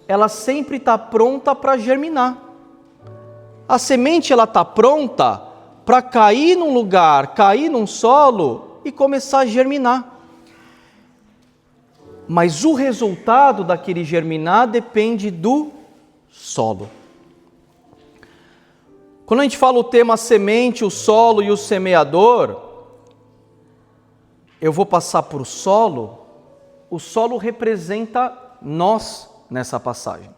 ela sempre está pronta para germinar. A semente ela está pronta para cair num lugar, cair num solo e começar a germinar. Mas o resultado daquele germinar depende do solo. Quando a gente fala o tema semente, o solo e o semeador, eu vou passar por solo. O solo representa nós nessa passagem.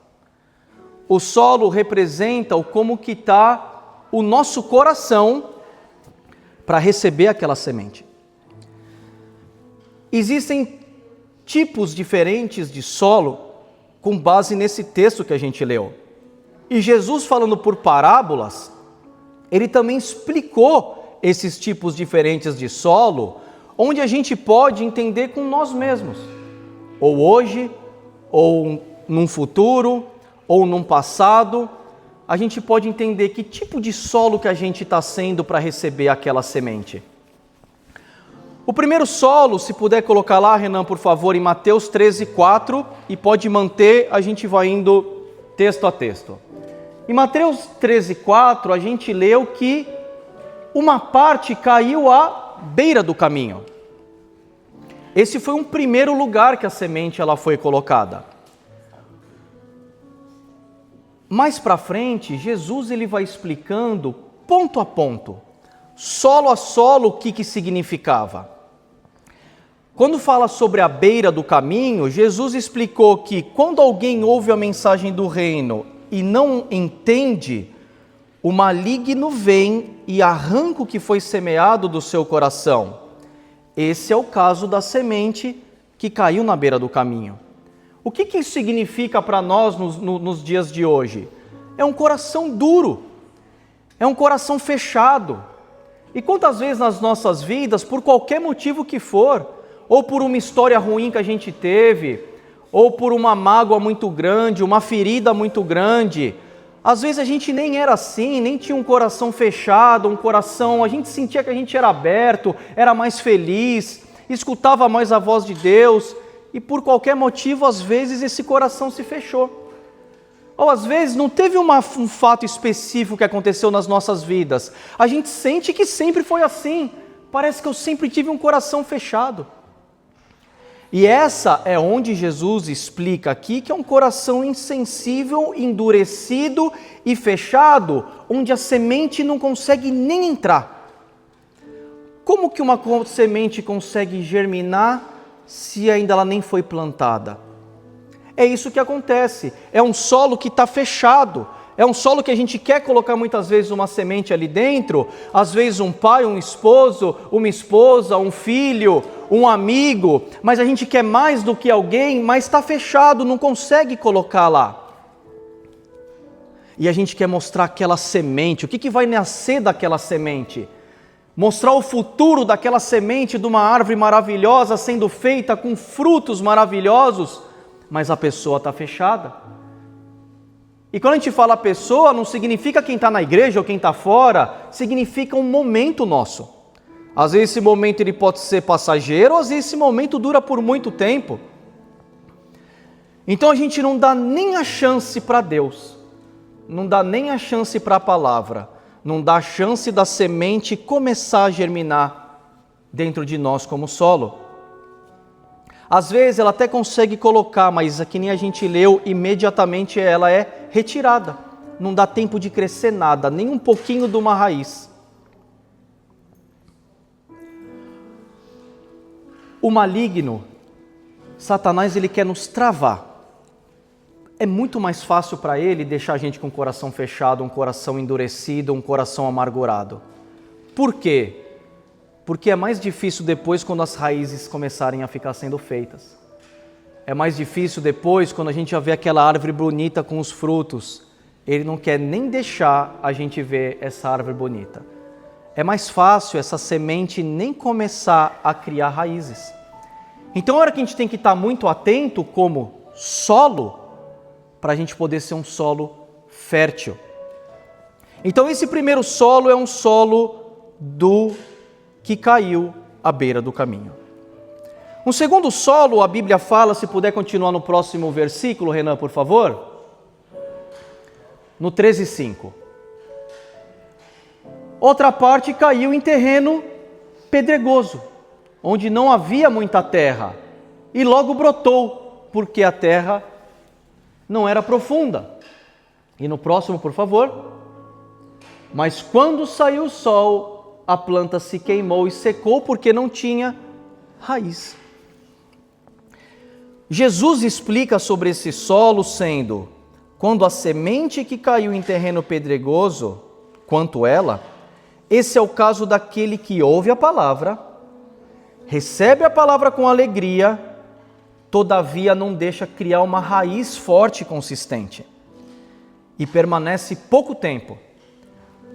O solo representa o como que está o nosso coração para receber aquela semente. Existem tipos diferentes de solo com base nesse texto que a gente leu. E Jesus, falando por parábolas, ele também explicou esses tipos diferentes de solo, onde a gente pode entender com nós mesmos, ou hoje, ou num futuro, ou num passado, a gente pode entender que tipo de solo que a gente está sendo para receber aquela semente. O primeiro solo, se puder colocar lá, Renan, por favor, em Mateus 13:4, e pode manter, a gente vai indo texto a texto. Em Mateus 13:4, a gente leu que uma parte caiu à beira do caminho. Esse foi um primeiro lugar que a semente ela foi colocada. Mais para frente, Jesus ele vai explicando ponto a ponto, solo a solo, o que significava. Quando fala sobre a beira do caminho, Jesus explicou que quando alguém ouve a mensagem do reino e não entende, o maligno vem e arranca o que foi semeado do seu coração. Esse é o caso da semente que caiu na beira do caminho. O que isso significa para nós nos dias de hoje? É um coração duro, é um coração fechado. E quantas vezes nas nossas vidas, por qualquer motivo que for, ou por uma história ruim que a gente teve, ou por uma mágoa muito grande, uma ferida muito grande, às vezes a gente nem era assim, nem tinha um coração fechado, a gente sentia que a gente era aberto, era mais feliz, escutava mais a voz de Deus, e por qualquer motivo, às vezes, esse coração se fechou. Ou às vezes não teve um fato específico que aconteceu nas nossas vidas, a gente sente que sempre foi assim, parece que eu sempre tive um coração fechado. E essa é onde Jesus explica aqui que é um coração insensível, endurecido e fechado, onde a semente não consegue nem entrar. Como que uma semente consegue germinar se ainda ela nem foi plantada? É isso que acontece, é um solo que está fechado, é um solo que a gente quer colocar muitas vezes uma semente ali dentro, às vezes um pai, um esposo, uma esposa, um filho, um amigo, mas a gente quer mais do que alguém, mas está fechado, não consegue colocar lá. E a gente quer mostrar aquela semente, o que vai nascer daquela semente? Mostrar o futuro daquela semente de uma árvore maravilhosa sendo feita com frutos maravilhosos, mas a pessoa está fechada. E quando a gente fala pessoa, não significa quem está na igreja ou quem está fora, significa um momento nosso. Às vezes esse momento ele pode ser passageiro, às vezes esse momento dura por muito tempo. Então a gente não dá nem a chance para Deus, não dá nem a chance para a palavra, não dá a chance da semente começar a germinar dentro de nós como solo. Às vezes ela até consegue colocar, mas aqui nem a gente leu, imediatamente ela é retirada. Não dá tempo de crescer nada, nem um pouquinho de uma raiz. O maligno, Satanás, ele quer nos travar. É muito mais fácil para ele deixar a gente com o coração fechado, um coração endurecido, um coração amargurado. Por quê? Porque é mais difícil depois quando as raízes começarem a ficar sendo feitas. É mais difícil depois quando a gente já vê aquela árvore bonita com os frutos. Ele não quer nem deixar a gente ver essa árvore bonita. É mais fácil essa semente nem começar a criar raízes. Então a hora que a gente tem que estar muito atento como solo, para a gente poder ser um solo fértil. Então esse primeiro solo é um solo que caiu à beira do caminho. Um segundo solo, a Bíblia fala, se puder continuar no próximo versículo, Renan, por favor. No 13:5. Outra parte caiu em terreno pedregoso, onde não havia muita terra, e logo brotou, porque a terra não era profunda. E no próximo, por favor. Mas quando saiu o sol, a planta se queimou e secou, porque não tinha raiz. Jesus explica sobre esse solo sendo, quando a semente que caiu em terreno pedregoso, quanto ela, esse é o caso daquele que ouve a palavra, recebe a palavra com alegria, todavia não deixa criar uma raiz forte e consistente, e permanece pouco tempo.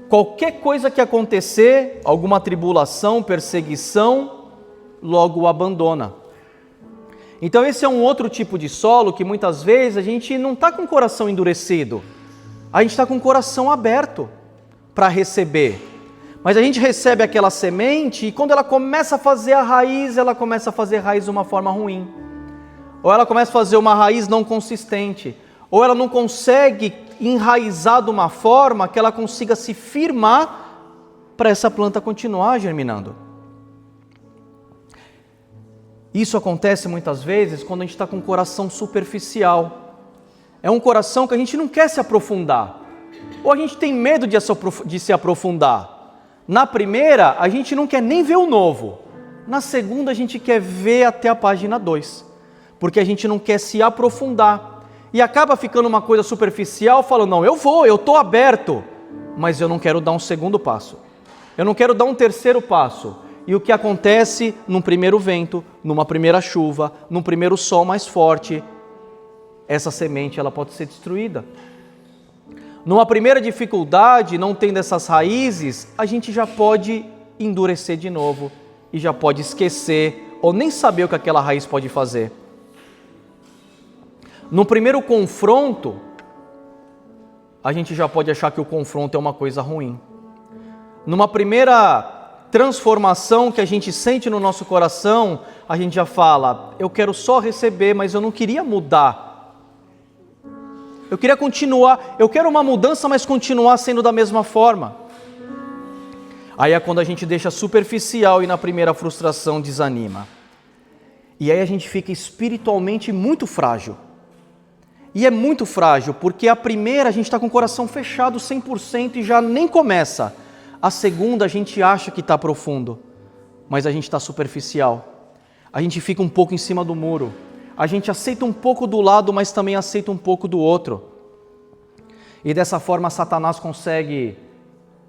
Qualquer coisa que acontecer, alguma tribulação, perseguição, logo o abandona. Então esse é um outro tipo de solo que muitas vezes a gente não está com o coração endurecido, a gente está com o coração aberto para receber. Mas a gente recebe aquela semente e quando ela começa a fazer a raiz, ela começa a fazer raiz de uma forma ruim. Ou ela começa a fazer uma raiz não consistente. Ou ela não consegue enraizar de uma forma que ela consiga se firmar para essa planta continuar germinando. Isso acontece muitas vezes quando a gente está com um coração superficial. É um coração que a gente não quer se aprofundar. Ou a gente tem medo de se aprofundar. Na primeira, a gente não quer nem ver o novo. Na segunda, a gente quer ver até a página 2. Porque a gente não quer se aprofundar. E acaba ficando uma coisa superficial, falando, não, eu estou aberto. Mas eu não quero dar um segundo passo. Eu não quero dar um terceiro passo. E o que acontece num primeiro vento, numa primeira chuva, num primeiro sol mais forte, essa semente ela pode ser destruída. Numa primeira dificuldade, não tendo essas raízes, a gente já pode endurecer de novo e já pode esquecer ou nem saber o que aquela raiz pode fazer. No primeiro confronto, a gente já pode achar que o confronto é uma coisa ruim. Numa primeira transformação que a gente sente no nosso coração, a gente já fala, eu quero só receber, mas eu não queria mudar. Eu queria continuar, eu quero uma mudança, mas continuar sendo da mesma forma. Aí é quando a gente deixa superficial e na primeira frustração desanima. E aí a gente fica espiritualmente muito frágil. E é muito frágil, porque a primeira a gente está com o coração fechado 100% e já nem começa. A segunda a gente acha que está profundo, mas a gente está superficial. A gente fica um pouco em cima do muro. A gente aceita um pouco do lado, mas também aceita um pouco do outro. E dessa forma Satanás consegue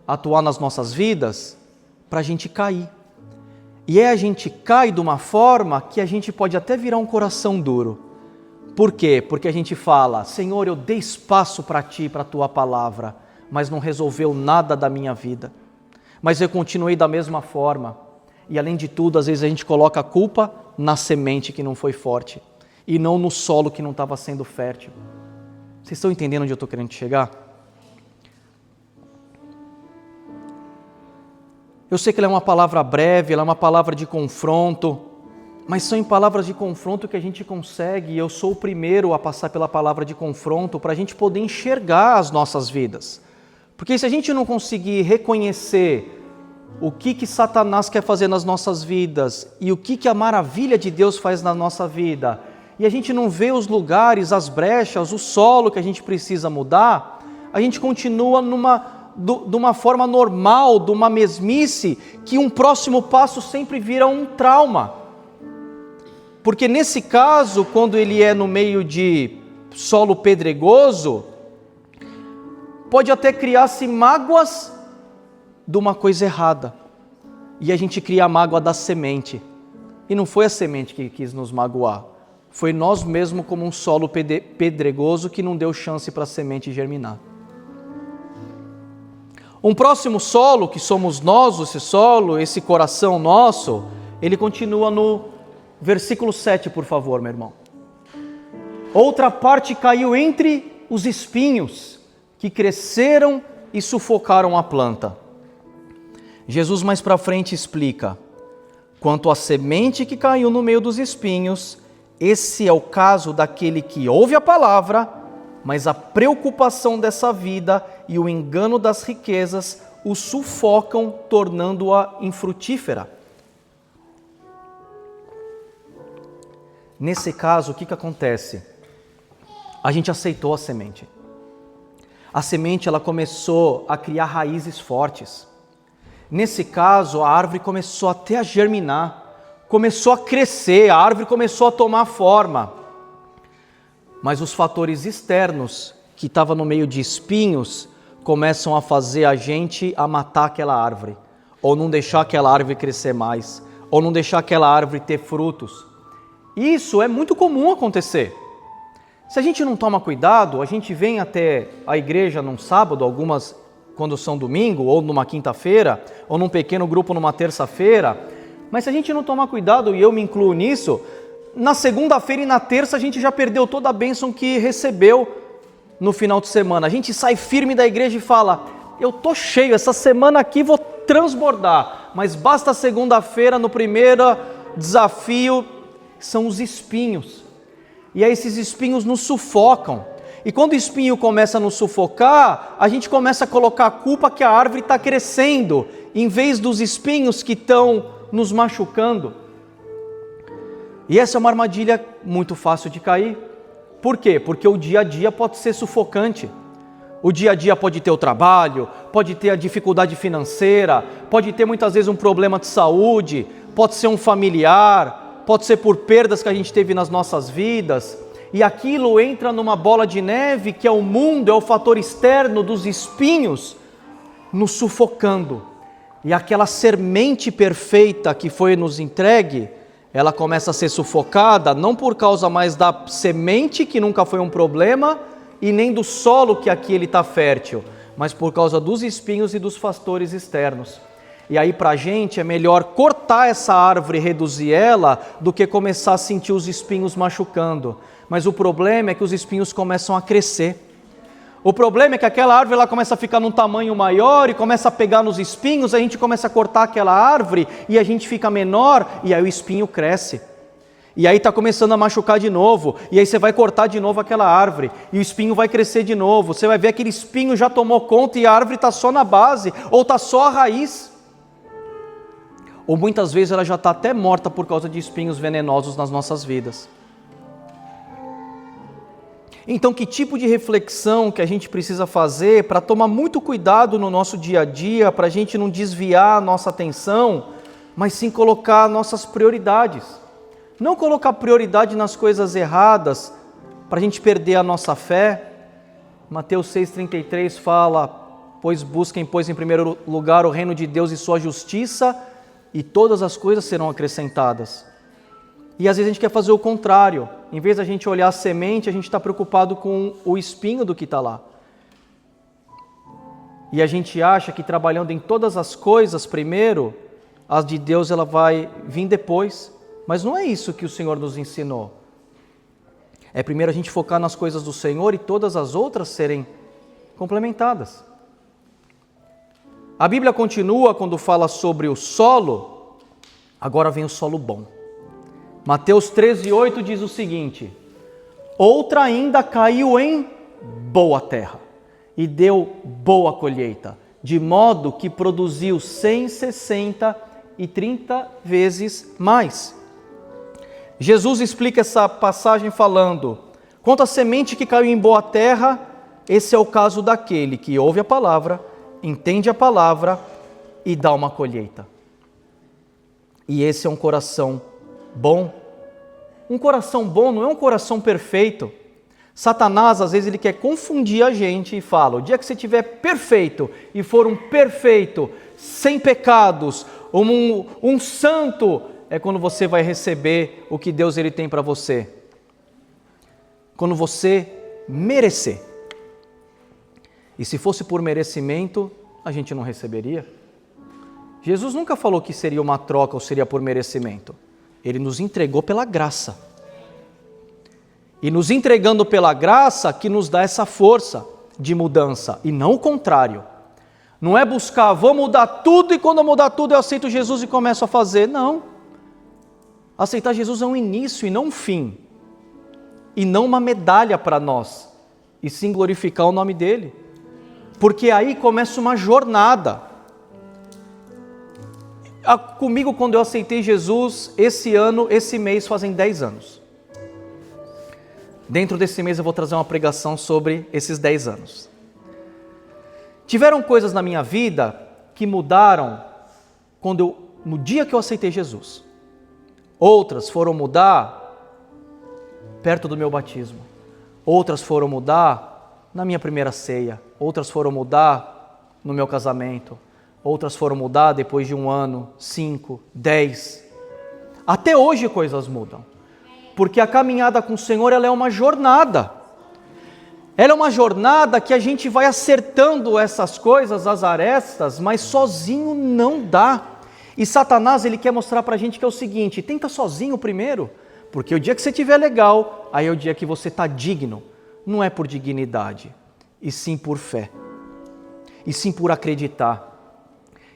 atuar nas nossas vidas para a gente cair. E a gente cai de uma forma que a gente pode até virar um coração duro. Por quê? Porque a gente fala, Senhor, eu dei espaço para Ti, para a Tua palavra, mas não resolveu nada da minha vida. Mas eu continuei da mesma forma. E além de tudo, às vezes a gente coloca a culpa na semente que não foi forte e não no solo que não estava sendo fértil. Vocês estão entendendo onde eu estou querendo chegar? Eu sei que ela é uma palavra breve, ela é uma palavra de confronto, mas são em palavras de confronto que a gente consegue, e eu sou o primeiro a passar pela palavra de confronto para a gente poder enxergar as nossas vidas. Porque se a gente não conseguir reconhecer o que Satanás quer fazer nas nossas vidas e o que a maravilha de Deus faz na nossa vida, e a gente não vê os lugares, as brechas, o solo que a gente precisa mudar, a gente continua de uma forma normal, de uma mesmice, que um próximo passo sempre vira um trauma. Porque nesse caso, quando ele é no meio de solo pedregoso, pode até criar-se mágoas de uma coisa errada. E a gente cria a mágoa da semente. E não foi a semente que quis nos magoar. Foi nós mesmos como um solo pedregoso que não deu chance para a semente germinar. Um próximo solo, que somos nós, esse solo, esse coração nosso, ele continua no versículo 7, por favor, meu irmão. Outra parte caiu entre os espinhos, que cresceram e sufocaram a planta. Jesus mais para frente explica, Quanto à semente que caiu no meio dos espinhos, esse é o caso daquele que ouve a palavra, mas a preocupação dessa vida e o engano das riquezas o sufocam, tornando-a infrutífera. Nesse caso, o que acontece? A gente aceitou a semente. A semente ela começou a criar raízes fortes. Nesse caso, a árvore começou até a germinar, começou a crescer, a árvore começou a tomar forma. Mas os fatores externos, que estavam no meio de espinhos, começam a fazer a gente a matar aquela árvore, ou não deixar aquela árvore crescer mais, ou não deixar aquela árvore ter frutos. Isso é muito comum acontecer. Se a gente não toma cuidado, a gente vem até a igreja num sábado, algumas quando são domingo, ou numa quinta-feira, ou num pequeno grupo numa terça-feira, mas se a gente não tomar cuidado, e eu me incluo nisso, na segunda-feira e na terça a gente já perdeu toda a bênção que recebeu no final de semana. A gente sai firme da igreja e fala, eu tô cheio, essa semana aqui vou transbordar, mas basta segunda-feira no primeiro desafio, são os espinhos. E aí esses espinhos nos sufocam. E quando o espinho começa a nos sufocar, a gente começa a colocar a culpa que a árvore está crescendo, em vez dos espinhos que estão nos machucando. E essa é uma armadilha muito fácil de cair. Por quê? Porque o dia a dia pode ser sufocante. O dia a dia pode ter o trabalho, pode ter a dificuldade financeira, pode ter muitas vezes um problema de saúde, pode ser um familiar, pode ser por perdas que a gente teve nas nossas vidas. E aquilo entra numa bola de neve que é o mundo, é o fator externo dos espinhos nos sufocando. E aquela semente perfeita que foi nos entregue, ela começa a ser sufocada, não por causa mais da semente, que nunca foi um problema, e nem do solo que aqui ele está fértil, mas por causa dos espinhos e dos fatores externos. E aí para a gente é melhor cortar essa árvore e reduzir ela, do que começar a sentir os espinhos machucando. Mas o problema é que os espinhos começam a crescer. O problema é que aquela árvore ela começa a ficar num tamanho maior e começa a pegar nos espinhos, a gente começa a cortar aquela árvore e a gente fica menor e aí o espinho cresce. E aí está começando a machucar de novo, e aí você vai cortar de novo aquela árvore, e o espinho vai crescer de novo, você vai ver aquele espinho já tomou conta e a árvore está só na base, ou está só a raiz. Ou muitas vezes ela já está até morta por causa de espinhos venenosos nas nossas vidas. Então, que tipo de reflexão que a gente precisa fazer para tomar muito cuidado no nosso dia a dia, para a gente não desviar a nossa atenção, mas sim colocar nossas prioridades. Não colocar prioridade nas coisas erradas, para a gente perder a nossa fé. Mateus 6,33 fala, busquem em primeiro lugar o reino de Deus e sua justiça, e todas as coisas serão acrescentadas. E às vezes a gente quer fazer o contrário. Em vez da gente olhar a semente, a gente está preocupado com o espinho do que está lá. E a gente acha que trabalhando em todas as coisas primeiro, as de Deus ela vai vir depois. Mas não é isso que o Senhor nos ensinou. É primeiro a gente focar nas coisas do Senhor e todas as outras serem complementadas. A Bíblia continua quando fala sobre o solo, agora vem o solo bom. Mateus 13,8 diz o seguinte, outra ainda caiu em boa terra e deu boa colheita, de modo que produziu 100, 60 e 30 vezes mais. Jesus explica essa passagem falando, quanto à semente que caiu em boa terra, esse é o caso daquele que ouve a palavra, entende a palavra e dá uma colheita. E esse é um coração bom. Um coração bom não é um coração perfeito. Satanás, às vezes, ele quer confundir a gente e fala, o dia que você estiver perfeito e for um perfeito, sem pecados, um santo, é quando você vai receber o que Deus ele tem para você. Quando você merecer. E se fosse por merecimento, a gente não receberia. Jesus nunca falou que seria uma troca ou seria por merecimento. Ele nos entregou pela graça. E nos entregando pela graça que nos dá essa força de mudança, e não o contrário. Não é buscar, vou mudar tudo e quando eu mudar tudo eu aceito Jesus e começo a fazer. Não. Aceitar Jesus é um início e não um fim. E não uma medalha para nós, e sim glorificar o nome dele. Porque aí começa uma jornada. Comigo, quando eu aceitei Jesus, esse mês fazem 10 anos. Dentro desse mês eu vou trazer uma pregação sobre esses 10 anos. Tiveram coisas na minha vida que mudaram no dia que eu aceitei Jesus. Outras foram mudar perto do meu batismo. Outras foram mudar na minha primeira ceia. Outras foram mudar no meu casamento. Outras foram mudar depois de 1 ano, 5, 10. Até hoje coisas mudam. Porque a caminhada com o Senhor, ela é uma jornada. Ela é uma jornada que a gente vai acertando essas coisas, as arestas, mas sozinho não dá. E Satanás, ele quer mostrar pra gente que é o seguinte: tenta sozinho primeiro, porque o dia que você estiver legal, aí é o dia que você está digno. Não é por dignidade, e sim por fé. E sim por acreditar.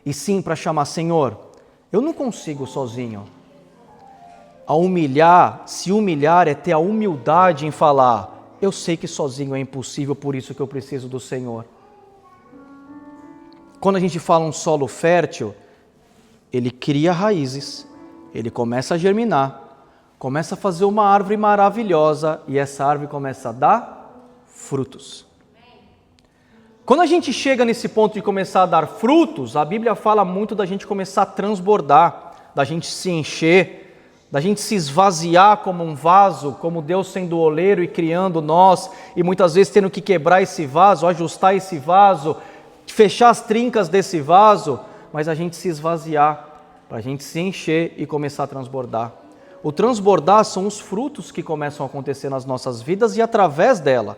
E sim para chamar: Senhor, eu não consigo sozinho. Se humilhar é ter a humildade em falar: eu sei que sozinho é impossível, por isso que eu preciso do Senhor. Quando a gente fala um solo fértil, ele cria raízes, ele começa a germinar, começa a fazer uma árvore maravilhosa e essa árvore começa a dar frutos. Quando a gente chega nesse ponto de começar a dar frutos, a Bíblia fala muito da gente começar a transbordar, da gente se encher, da gente se esvaziar como um vaso, como Deus sendo o oleiro e criando nós, e muitas vezes tendo que quebrar esse vaso, ajustar esse vaso, fechar as trincas desse vaso, mas a gente se esvaziar, para a gente se encher e começar a transbordar. O transbordar são os frutos que começam a acontecer nas nossas vidas e através dela.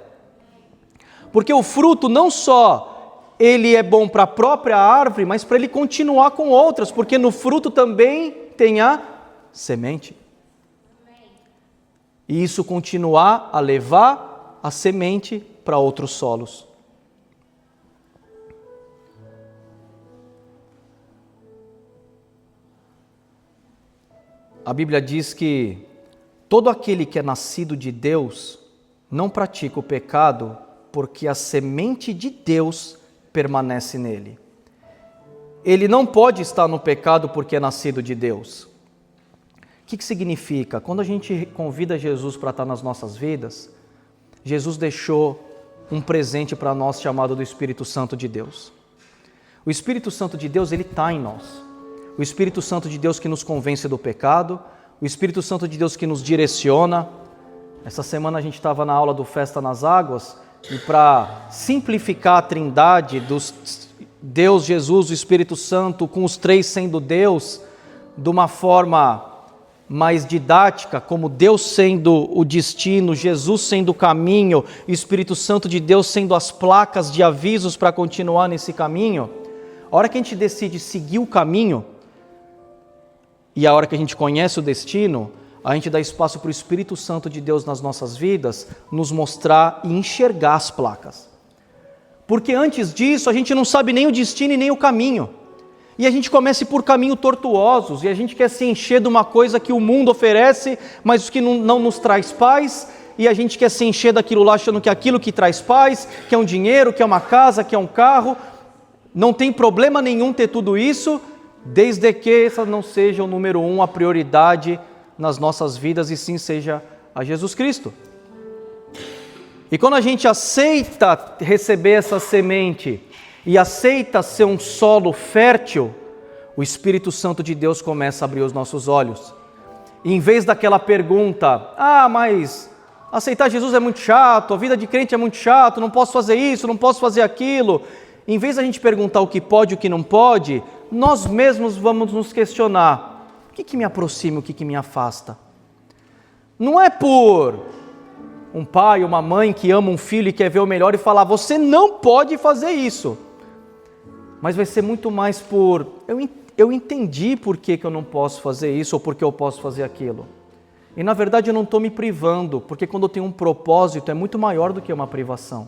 Porque o fruto não só ele é bom para a própria árvore, mas para ele continuar com outras, porque no fruto também tem a semente. E isso continuar a levar a semente para outros solos. A Bíblia diz que todo aquele que é nascido de Deus não pratica o pecado, porque a semente de Deus permanece nele. Ele não pode estar no pecado porque é nascido de Deus. O que significa? Quando a gente convida Jesus para estar nas nossas vidas, Jesus deixou um presente para nós chamado do Espírito Santo de Deus. O Espírito Santo de Deus, ele está em nós. O Espírito Santo de Deus que nos convence do pecado, o Espírito Santo de Deus que nos direciona. Essa semana a gente estava na aula do Festa nas Águas, e para simplificar a trindade dos Deus, Jesus, o Espírito Santo, com os três sendo Deus, de uma forma mais didática, como Deus sendo o destino, Jesus sendo o caminho, e o Espírito Santo de Deus sendo as placas de avisos para continuar nesse caminho. A hora que a gente decide seguir o caminho, e a hora que a gente conhece o destino, a gente dá espaço para o Espírito Santo de Deus nas nossas vidas nos mostrar e enxergar as placas. Porque antes disso a gente não sabe nem o destino e nem o caminho. E a gente começa por caminhos tortuosos, e a gente quer se encher de uma coisa que o mundo oferece, mas que não nos traz paz, e a gente quer se encher daquilo lá achando que é aquilo que traz paz, que é um dinheiro, que é uma casa, que é um carro. Não tem problema nenhum ter tudo isso, desde que essa não seja o número 1, a prioridade nas nossas vidas, e sim seja a Jesus Cristo. E quando a gente aceita receber essa semente e aceita ser um solo fértil, o Espírito Santo de Deus começa a abrir os nossos olhos. E em vez daquela pergunta: mas aceitar Jesus é muito chato, a vida de crente é muito chato, não posso fazer isso, não posso fazer aquilo. Em vez da gente perguntar o que pode e o que não pode, nós mesmos vamos nos questionar: o que me aproxima e o que me afasta? Não é por um pai ou uma mãe que ama um filho e quer ver o melhor e falar: você não pode fazer isso. Mas vai ser muito mais por: eu entendi por que eu não posso fazer isso ou por que eu posso fazer aquilo. E na verdade eu não estou me privando, porque quando eu tenho um propósito é muito maior do que uma privação.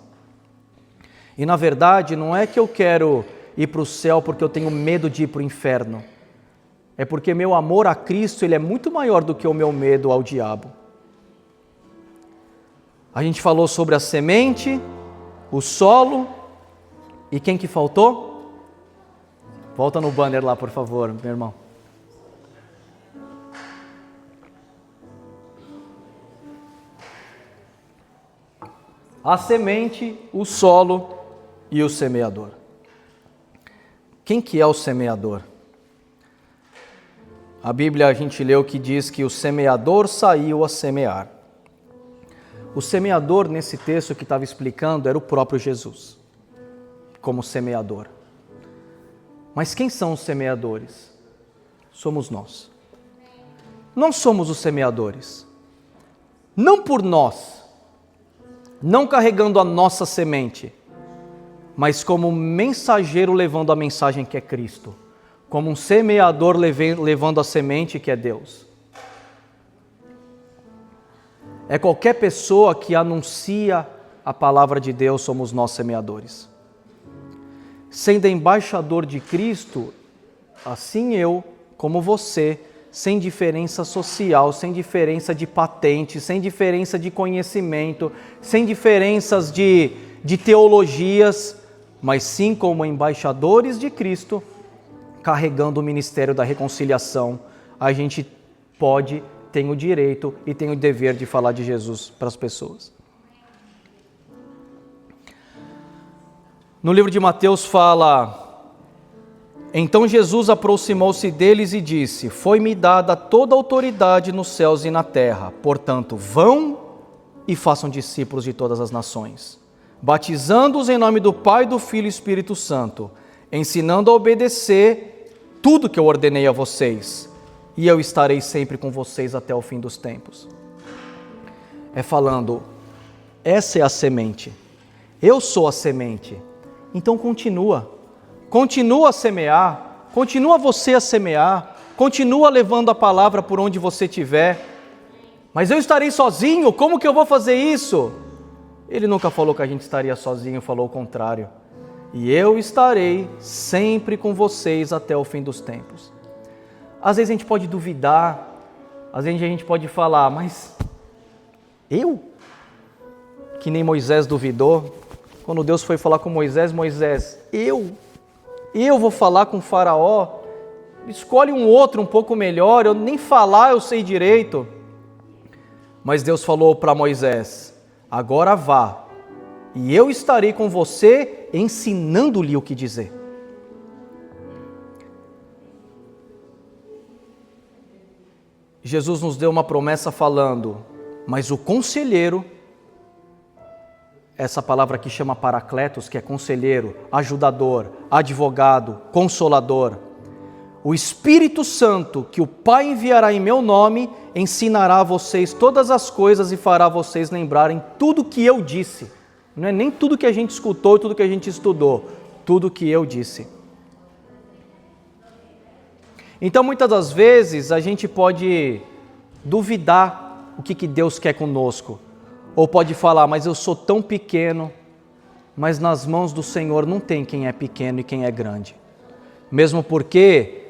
E na verdade não é que eu quero ir para o céu porque eu tenho medo de ir para o inferno. é porque meu amor a Cristo ele é muito maior do que o meu medo ao diabo. A gente falou sobre a semente, o solo, e quem que faltou? Volta no banner lá, por favor, meu irmão. A semente, o solo e o semeador. Quem que é o semeador? A Bíblia a gente leu que diz que o semeador saiu a semear. O semeador nesse texto que estava explicando era o próprio Jesus, como semeador. Mas quem são os semeadores? Somos nós. Nós somos os semeadores. Não por nós, não carregando a nossa semente, mas como mensageiro levando a mensagem que é Cristo, como um semeador levando a semente que é Deus. É qualquer pessoa que anuncia a palavra de Deus, somos nós semeadores. Sendo embaixador de Cristo, assim eu, como você, sem diferença social, sem diferença de patente, sem diferença de conhecimento, sem diferenças de teologias, mas sim como embaixadores de Cristo, carregando o ministério da reconciliação, a gente pode, tem o direito e tem o dever de falar de Jesus para as pessoas. No livro de Mateus fala: então Jesus aproximou-se deles e disse: foi-me dada toda a autoridade nos céus e na terra, portanto vão e façam discípulos de todas as nações, batizando-os em nome do Pai, do Filho e Espírito Santo, ensinando a obedecer tudo que eu ordenei a vocês, e eu estarei sempre com vocês até o fim dos tempos. É falando, essa é a semente, eu sou a semente, então continua a semear, continua você a semear, continua levando a palavra por onde você estiver. Mas eu estarei sozinho, como que eu vou fazer isso? Ele nunca falou que a gente estaria sozinho, falou o contrário. E eu estarei sempre com vocês até o fim dos tempos. Às vezes a gente pode duvidar, às vezes a gente pode falar, mas eu? Que nem Moisés duvidou. Quando Deus foi falar com Moisés, eu vou falar com o faraó? Escolhe um outro um pouco melhor, eu nem falar eu sei direito. Mas Deus falou para Moisés, agora vá, e eu estarei com você ensinando-lhe o que dizer. Jesus nos deu uma promessa falando, mas o conselheiro, essa palavra aqui chama Paracletos, que é conselheiro, ajudador, advogado, consolador. O Espírito Santo, que o Pai enviará em meu nome, ensinará a vocês todas as coisas e fará vocês lembrarem tudo que eu disse. Não é nem tudo que a gente escutou, tudo que a gente estudou, tudo que eu disse. Então, muitas das vezes, a gente pode duvidar o que Deus quer conosco. Ou pode falar, mas eu sou tão pequeno, mas nas mãos do Senhor não tem quem é pequeno e quem é grande. Mesmo porque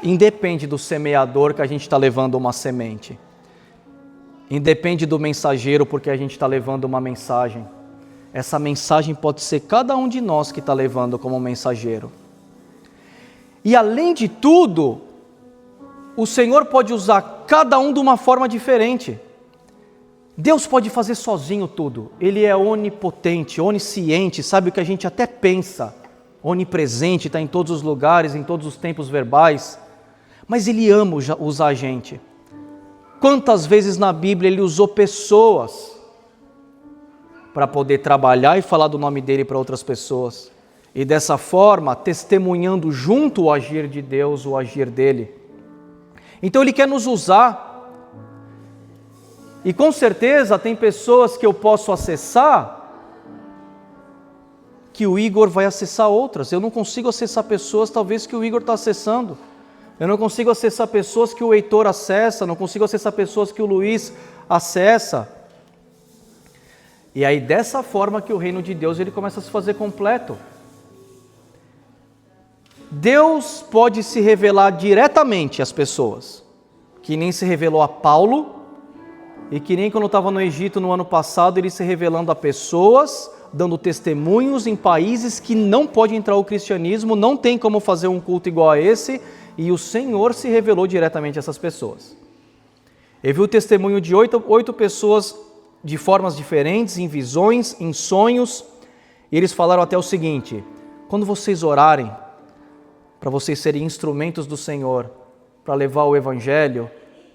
independe do semeador que a gente está levando uma semente. Independe do mensageiro porque a gente está levando uma mensagem. Essa mensagem pode ser cada um de nós que está levando como mensageiro. E além de tudo, o Senhor pode usar cada um de uma forma diferente. Deus pode fazer sozinho tudo. Ele é onipotente, onisciente, sabe o que a gente até pensa. Onipresente, está em todos os lugares, em todos os tempos verbais. Mas Ele ama usar a gente. Quantas vezes na Bíblia Ele usou pessoas para poder trabalhar e falar do nome dEle para outras pessoas. E dessa forma, testemunhando junto o agir de Deus, o agir dEle. Então Ele quer nos usar. E com certeza tem pessoas que eu posso acessar, que o Igor vai acessar outras. Eu não consigo acessar pessoas talvez que o Igor está acessando. Eu não consigo acessar pessoas que o Heitor acessa, não consigo acessar pessoas que o Luiz acessa. E aí dessa forma que o reino de Deus ele começa a se fazer completo. Deus pode se revelar diretamente às pessoas, que nem se revelou a Paulo, e que nem quando eu estava no Egito no ano passado, ele se revelando a pessoas, dando testemunhos em países que não pode entrar o cristianismo, não tem como fazer um culto igual a esse, e o Senhor se revelou diretamente a essas pessoas. Ele viu o testemunho de oito pessoas de formas diferentes, em visões, em sonhos, e eles falaram até o seguinte: quando vocês orarem, para vocês serem instrumentos do Senhor, para levar o Evangelho,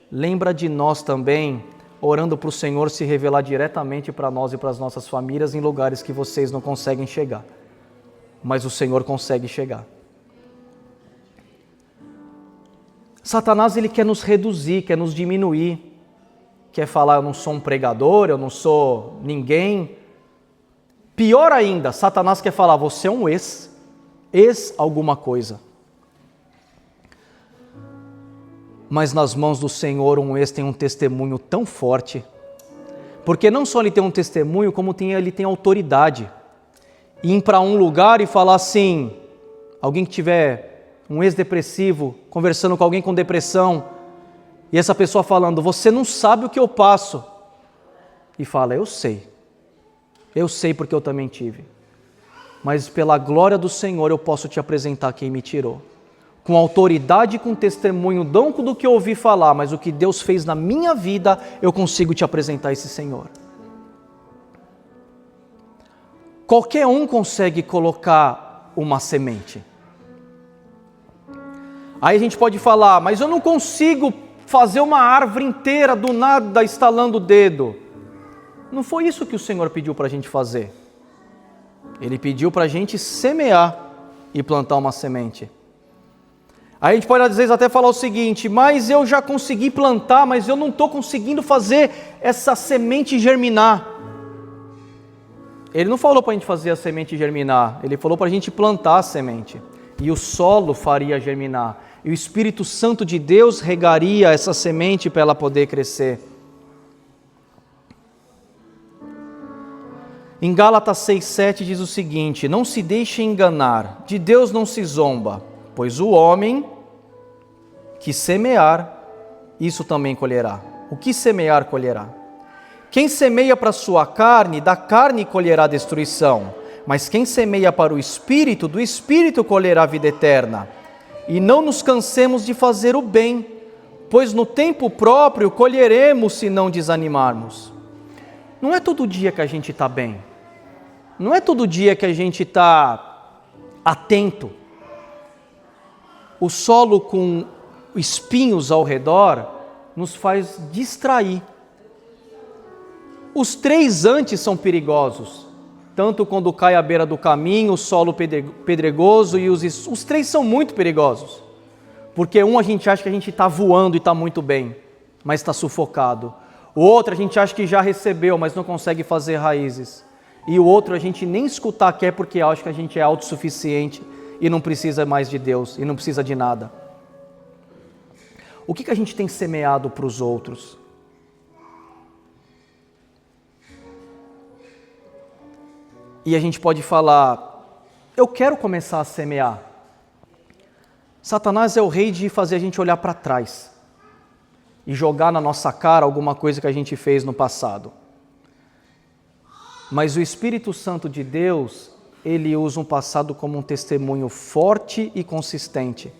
lembra de nós também, orando para o Senhor se revelar diretamente para nós e para as nossas famílias em lugares que vocês não conseguem chegar, mas o Senhor consegue chegar. Satanás, ele quer nos reduzir, quer nos diminuir, quer falar: eu não sou um pregador, eu não sou ninguém. Pior ainda, Satanás quer falar: você é um ex alguma coisa. Mas nas mãos do Senhor, um ex tem um testemunho tão forte, porque não só ele tem um testemunho, como ele tem autoridade. Ir para um lugar e falar assim, alguém que tiver um ex-depressivo, conversando com alguém com depressão, e essa pessoa falando: você não sabe o que eu passo, e fala: eu sei porque eu também tive, mas pela glória do Senhor eu posso te apresentar quem me tirou. Com autoridade e com testemunho, não do que eu ouvi falar, mas o que Deus fez na minha vida, eu consigo te apresentar esse Senhor. Qualquer um consegue colocar uma semente. Aí a gente pode falar: mas eu não consigo fazer uma árvore inteira do nada estalando o dedo. Não foi isso que o Senhor pediu para a gente fazer. Ele pediu para a gente semear e plantar uma semente. Aí a gente pode às vezes até falar o seguinte: mas eu já consegui plantar, mas eu não estou conseguindo fazer essa semente germinar. Ele não falou para a gente fazer a semente germinar, ele falou para a gente plantar a semente. E o solo faria germinar. E o Espírito Santo de Deus regaria essa semente para ela poder crescer. Em Gálatas 6,7 diz o seguinte: não se deixe enganar, de Deus não se zomba, pois o homem que semear, isso também colherá. O que semear, colherá. Quem semeia para a sua carne, da carne colherá destruição, mas quem semeia para o Espírito, do Espírito colherá vida eterna. E não nos cansemos de fazer o bem, pois no tempo próprio colheremos se não desanimarmos. Não é todo dia que a gente está bem, não é todo dia que a gente está atento. O solo com espinhos ao redor nos faz distrair. Os 3 antes são perigosos, tanto quando cai à beira do caminho, o solo pedregoso, e os 3 são muito perigosos, porque a gente acha que a gente está voando e está muito bem, mas está sufocado. O outro a gente acha que já recebeu, mas não consegue fazer raízes. E o outro a gente nem escutar quer, porque acha que a gente é autossuficiente e não precisa mais de Deus, e não precisa de nada. O que a gente tem semeado para os outros? E a gente pode falar: eu quero começar a semear. Satanás é o rei de fazer a gente olhar para trás e jogar na nossa cara alguma coisa que a gente fez no passado. Mas o Espírito Santo de Deus, ele usa um passado como um testemunho forte e consistente.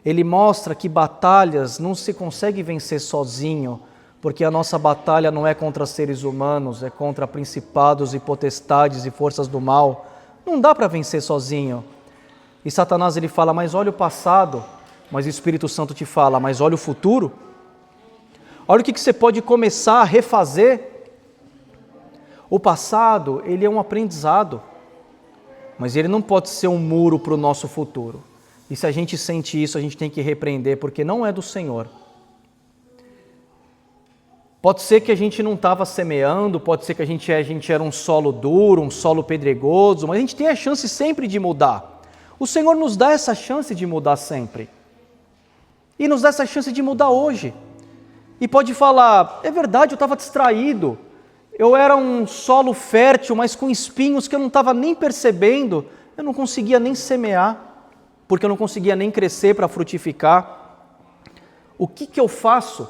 Ele mostra que batalhas não se consegue vencer sozinho, porque a nossa batalha não é contra seres humanos, é contra principados e potestades e forças do mal. Não dá para vencer sozinho. E Satanás, ele fala: mas olha o passado. Mas o Espírito Santo te fala: mas olha o futuro. Olha o que você pode começar a refazer. O passado, ele é um aprendizado, mas ele não pode ser um muro para o nosso futuro. E se a gente sente isso, a gente tem que repreender, porque não é do Senhor. Pode ser que a gente não estava semeando, pode ser que a gente era um solo duro, um solo pedregoso, mas a gente tem a chance sempre de mudar. O Senhor nos dá essa chance de mudar sempre. E nos dá essa chance de mudar hoje. E pode falar: é verdade, eu estava distraído, eu era um solo fértil, mas com espinhos que eu não estava nem percebendo, eu não conseguia nem semear. porque eu não conseguia nem crescer para frutificar. O que eu faço?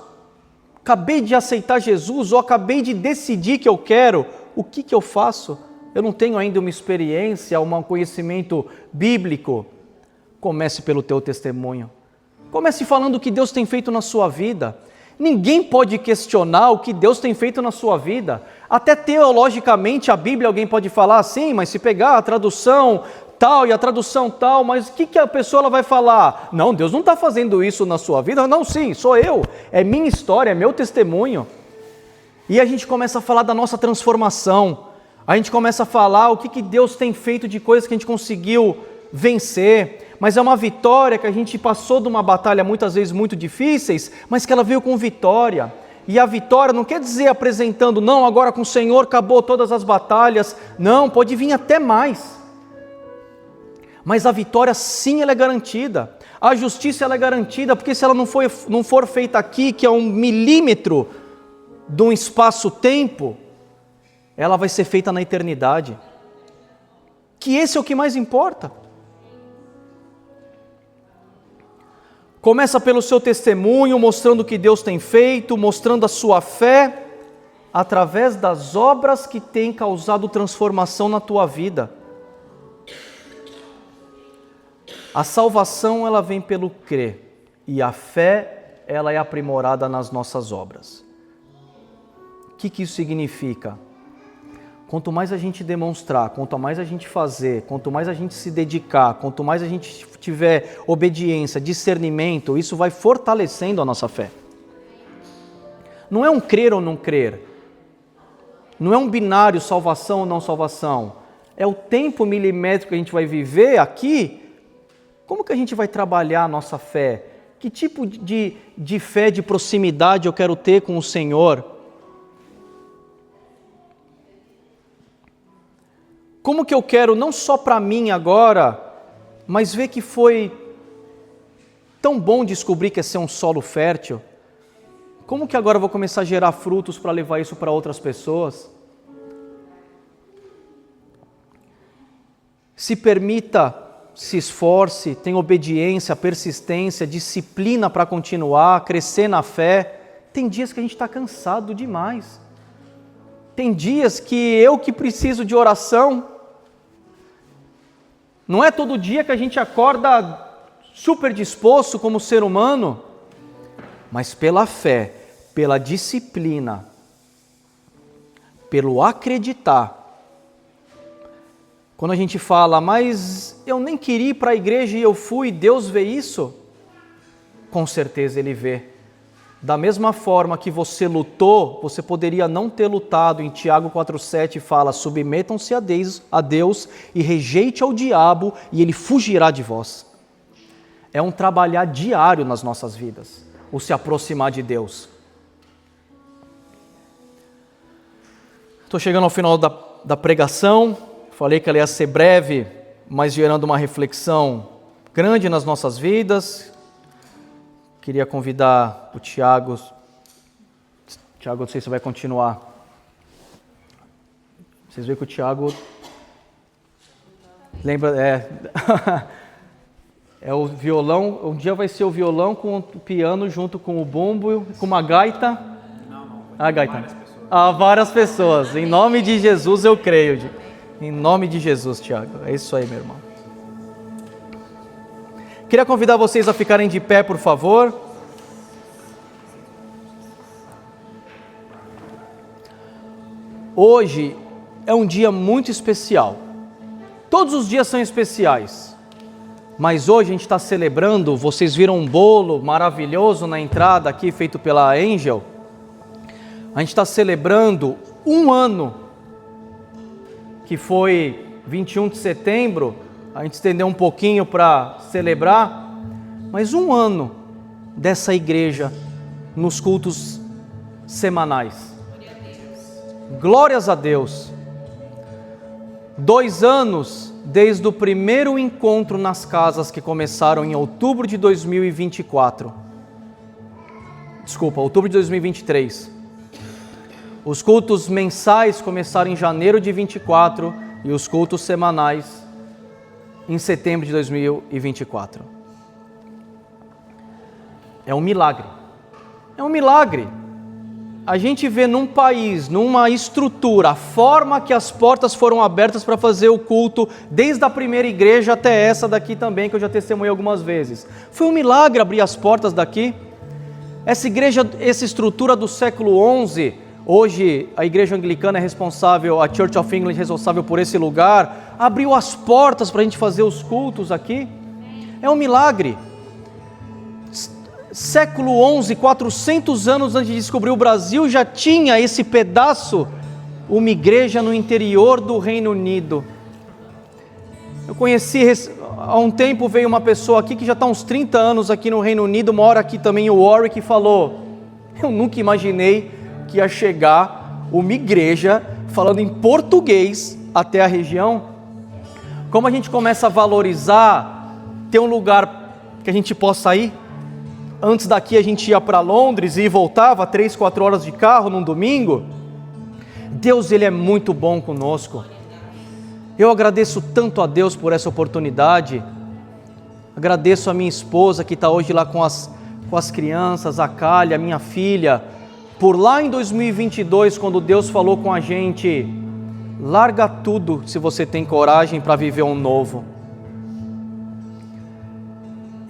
Acabei de aceitar Jesus ou acabei de decidir que eu quero. O que eu faço? Eu não tenho ainda uma experiência, um conhecimento bíblico. Comece pelo teu testemunho. Comece falando o que Deus tem feito na sua vida. Ninguém pode questionar o que Deus tem feito na sua vida. Até teologicamente a Bíblia alguém pode falar assim, mas se pegar a tradução tal e a tradução tal, mas o que a pessoa ela vai falar? Não, Deus não está fazendo isso na sua vida. Não, sim, sou eu. É minha história, é meu testemunho. E a gente começa a falar da nossa transformação. A gente começa a falar o que Deus tem feito de coisas que a gente conseguiu vencer. Mas é uma vitória que a gente passou de uma batalha muitas vezes muito difíceis, mas que ela veio com vitória. E a vitória não quer dizer apresentando, não, agora com o Senhor acabou todas as batalhas. Não, pode vir até mais. Mas a vitória sim, ela é garantida. A justiça ela é garantida, porque se ela não for feita aqui, que é 1 milímetro de um espaço-tempo, ela vai ser feita na eternidade. Que esse é o que mais importa. Começa pelo seu testemunho, mostrando o que Deus tem feito, mostrando a sua fé, através das obras que têm causado transformação na tua vida. A salvação, ela vem pelo crer, e a fé, ela é aprimorada nas nossas obras. O que isso significa? Quanto mais a gente demonstrar, quanto mais a gente fazer, quanto mais a gente se dedicar, quanto mais a gente tiver obediência, discernimento, isso vai fortalecendo a nossa fé. Não é um crer ou não crer. Não é um binário salvação ou não salvação. É o tempo milimétrico que a gente vai viver aqui. Como que a gente vai trabalhar a nossa fé? Que tipo de fé, de proximidade eu quero ter com o Senhor? Como que eu quero, não só para mim agora, mas ver que foi tão bom descobrir que é ser um solo fértil? Como que agora eu vou começar a gerar frutos para levar isso para outras pessoas? Se permita, se esforce, tenha obediência, persistência, disciplina para continuar, crescer na fé. Tem dias que a gente está cansado demais. Tem dias que eu que preciso de oração. Não é todo dia que a gente acorda super disposto como ser humano, mas pela fé, pela disciplina, pelo acreditar. Quando a gente fala, mas eu nem queria ir para a igreja e eu fui, Deus vê isso? Com certeza Ele vê. Da mesma forma que você lutou, você poderia não ter lutado. Em Tiago 4,7 fala, submetam-se a Deus e rejeite ao diabo e ele fugirá de vós. É um trabalhar diário nas nossas vidas, o se aproximar de Deus. Estou chegando ao final da pregação, falei que ela ia ser breve, mas gerando uma reflexão grande nas nossas vidas. Queria convidar o Tiago. Tiago, não sei se vai continuar. Vocês veem que o Tiago lembra, é o violão. Um dia vai ser o violão com o piano junto com o bumbo, com uma gaita. Não. A gaita. Várias pessoas. Várias pessoas. Em nome de Jesus eu creio. Em nome de Jesus, Tiago. É isso aí, meu irmão. Queria convidar vocês a ficarem de pé, por favor. Hoje é um dia muito especial. Todos os dias são especiais. Mas hoje a gente está celebrando, vocês viram um bolo maravilhoso na entrada aqui, feito pela Angel. A gente está celebrando um ano, que foi 21 de setembro, a gente estendeu um pouquinho para celebrar, mas um ano dessa igreja nos cultos semanais. Glórias a Deus. 2 anos desde o primeiro encontro nas casas que começaram em outubro de 2024. Outubro de 2023. Os cultos mensais começaram em janeiro de 24 e os cultos semanais em setembro de 2024. É um milagre. É um milagre. A gente vê num país, numa estrutura, a forma que as portas foram abertas para fazer o culto, desde a primeira igreja até essa daqui também, que eu já testemunhei algumas vezes. Foi um milagre abrir as portas daqui. Essa igreja, essa estrutura do século XI, hoje a igreja anglicana é responsável, a Church of England é responsável por esse lugar, abriu as portas para a gente fazer os cultos aqui. É um milagre. Século XI, 400 anos antes de descobrir o Brasil, já tinha esse pedaço, uma igreja no interior do Reino Unido. Eu conheci, há um tempo veio uma pessoa aqui que já está uns 30 anos aqui no Reino Unido, mora aqui também em Warwick, e falou: eu nunca imaginei que ia chegar uma igreja falando em português até a região. Como a gente começa a valorizar, ter um lugar que a gente possa ir. Antes daqui a gente ia para Londres e voltava 3, 4 horas de carro num domingo. Deus, Ele é muito bom conosco. Eu agradeço tanto a Deus por essa oportunidade. Agradeço a minha esposa que está hoje lá com as crianças, a Cália, minha filha. Por lá em 2022, quando Deus falou com a gente: larga tudo se você tem coragem para viver um novo.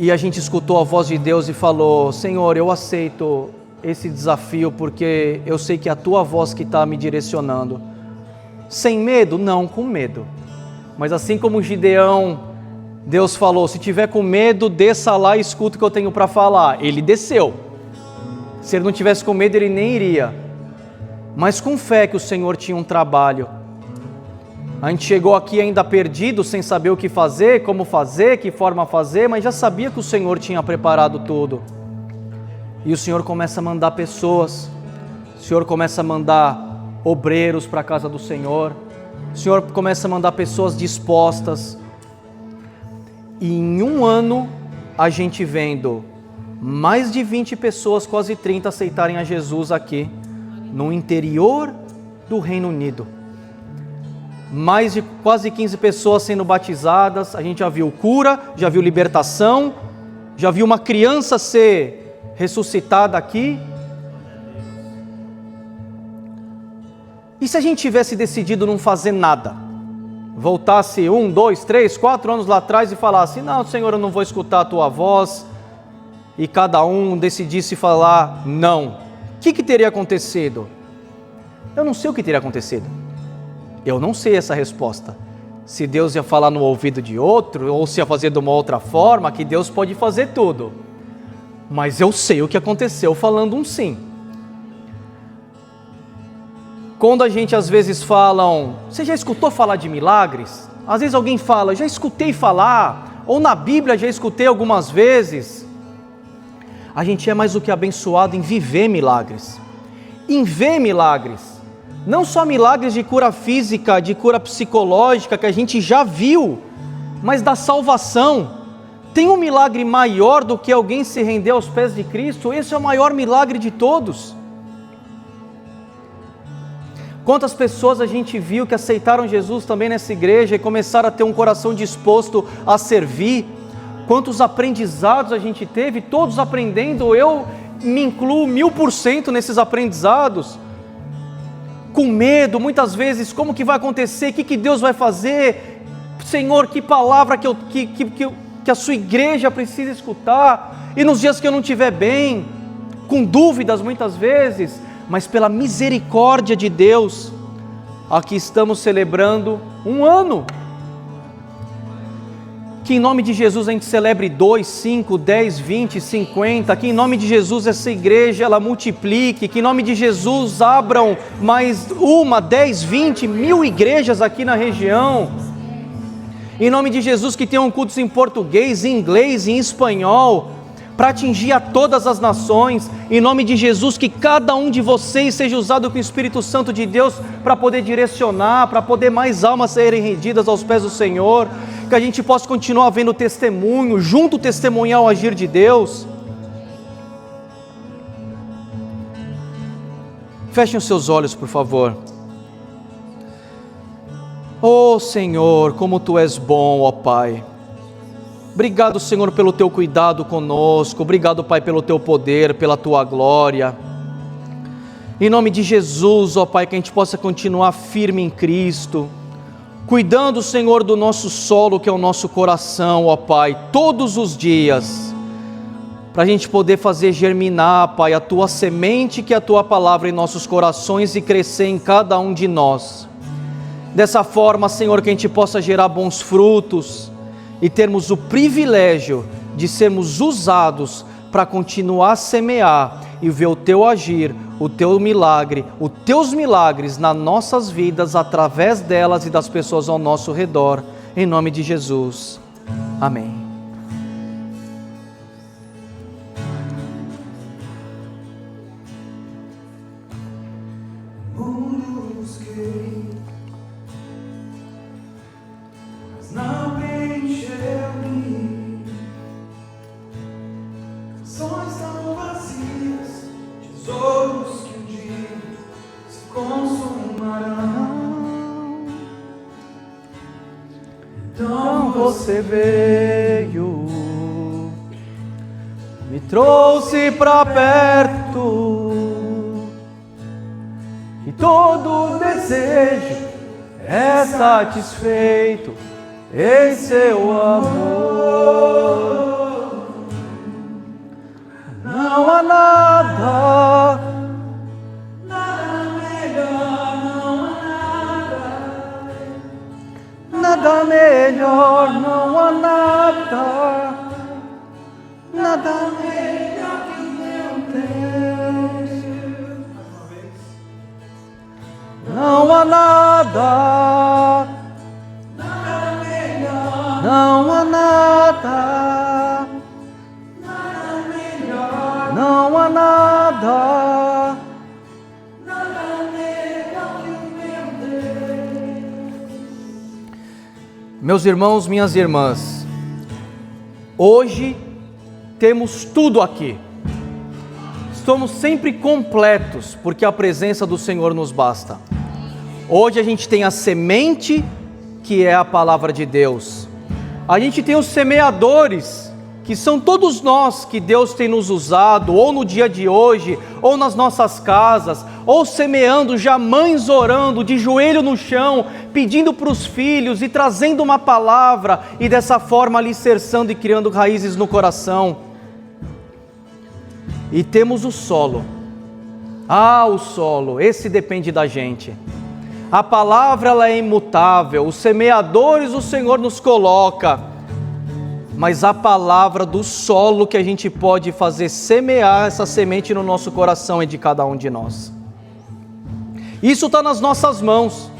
E a gente escutou a voz de Deus e falou: Senhor, eu aceito esse desafio porque eu sei que é a Tua voz que está me direcionando. Sem medo? Não, com medo. Mas assim como Gideão, Deus falou: se tiver com medo, desça lá e escuta o que eu tenho para falar. Ele desceu. Se ele não tivesse com medo, ele nem iria. Mas com fé que o Senhor tinha um trabalho. A gente chegou aqui ainda perdido, sem saber o que fazer, como fazer, que forma fazer, mas já sabia que o Senhor tinha preparado tudo. E o Senhor começa a mandar pessoas, o Senhor começa a mandar obreiros para a casa do Senhor, o Senhor começa a mandar pessoas dispostas. E em um ano, a gente vendo mais de 20 pessoas, quase 30, aceitarem a Jesus aqui, no interior do Reino Unido. Mais de quase 15 pessoas sendo batizadas, a gente já viu cura, já viu libertação, já viu uma criança ser ressuscitada aqui. E se a gente tivesse decidido não fazer nada, voltasse 1, 2, 3, 4 anos lá atrás e falasse: não, Senhor, eu não vou escutar a Tua voz, e cada um decidisse falar não, o que teria acontecido? Eu não sei o que teria acontecido. Eu não sei essa resposta. Se Deus ia falar no ouvido de outro, ou se ia fazer de uma outra forma, que Deus pode fazer tudo. Mas eu sei o que aconteceu falando um sim. Quando a gente às vezes fala: você já escutou falar de milagres? Às vezes alguém fala: já escutei falar, ou na Bíblia já escutei algumas vezes. A gente é mais do que abençoado em viver milagres. Em ver milagres. Não só milagres de cura física, de cura psicológica, que a gente já viu, mas da salvação. Tem um milagre maior do que alguém se render aos pés de Cristo? Esse é o maior milagre de todos. Quantas pessoas a gente viu que aceitaram Jesus também nessa igreja e começaram a ter um coração disposto a servir? Quantos aprendizados a gente teve, todos aprendendo, eu me incluo 1000% nesses aprendizados. Com medo, muitas vezes, como que vai acontecer, o que Deus vai fazer? Senhor, que palavra que a sua igreja precisa escutar? E nos dias que eu não estiver bem, com dúvidas muitas vezes, mas pela misericórdia de Deus, aqui estamos celebrando um ano. Que em nome de Jesus a gente celebre 2, 5, 10, 20, 50, que em nome de Jesus essa igreja ela multiplique, que em nome de Jesus abram mais 1, 10, 20, 1000 igrejas aqui na região. Em nome de Jesus que tenham cultos em português, em inglês e em espanhol, para atingir a todas as nações. Em nome de Jesus que cada um de vocês seja usado com o Espírito Santo de Deus para poder direcionar, para poder mais almas serem rendidas aos pés do Senhor. Que a gente possa continuar vendo testemunho, junto testemunhar o agir de Deus. Fechem os seus olhos, por favor. Oh Senhor, como Tu és bom, ó Pai. Obrigado, Senhor, pelo Teu cuidado conosco. Obrigado, Pai, pelo Teu poder, pela Tua glória. Em nome de Jesus, ó Pai, que a gente possa continuar firme em Cristo, cuidando, Senhor, do nosso solo, que é o nosso coração, ó Pai, todos os dias, para a gente poder fazer germinar, Pai, a Tua semente, que é a Tua palavra em nossos corações e crescer em cada um de nós. Dessa forma, Senhor, que a gente possa gerar bons frutos e termos o privilégio de sermos usados para continuar a semear e ver o Teu agir, o Teu milagre, os Teus milagres nas nossas vidas, através delas e das pessoas ao nosso redor, em nome de Jesus. Amém. Então você veio, me trouxe para perto, e todo desejo é satisfeito em seu amor. Não há nada melhor, não há nada melhor que o meu Deus. Não há nada melhor, não há nada melhor, não há nada melhor que o meu Deus. Meus irmãos, minhas irmãs, hoje temos tudo aqui. Estamos sempre completos, porque a presença do Senhor nos basta. Hoje a gente tem a semente, que é a palavra de Deus. A gente tem os semeadores, que são todos nós que Deus tem nos usado, ou no dia de hoje, ou nas nossas casas, ou semeando, já mães orando, de joelho no chão, pedindo para os filhos e trazendo uma palavra, e dessa forma alicerçando e criando raízes no coração. E temos o solo. O solo, esse depende da gente. A palavra, ela é imutável, os semeadores o Senhor nos coloca, mas a palavra do solo que a gente pode fazer semear essa semente no nosso coração é de cada um de nós. Isso está nas nossas mãos.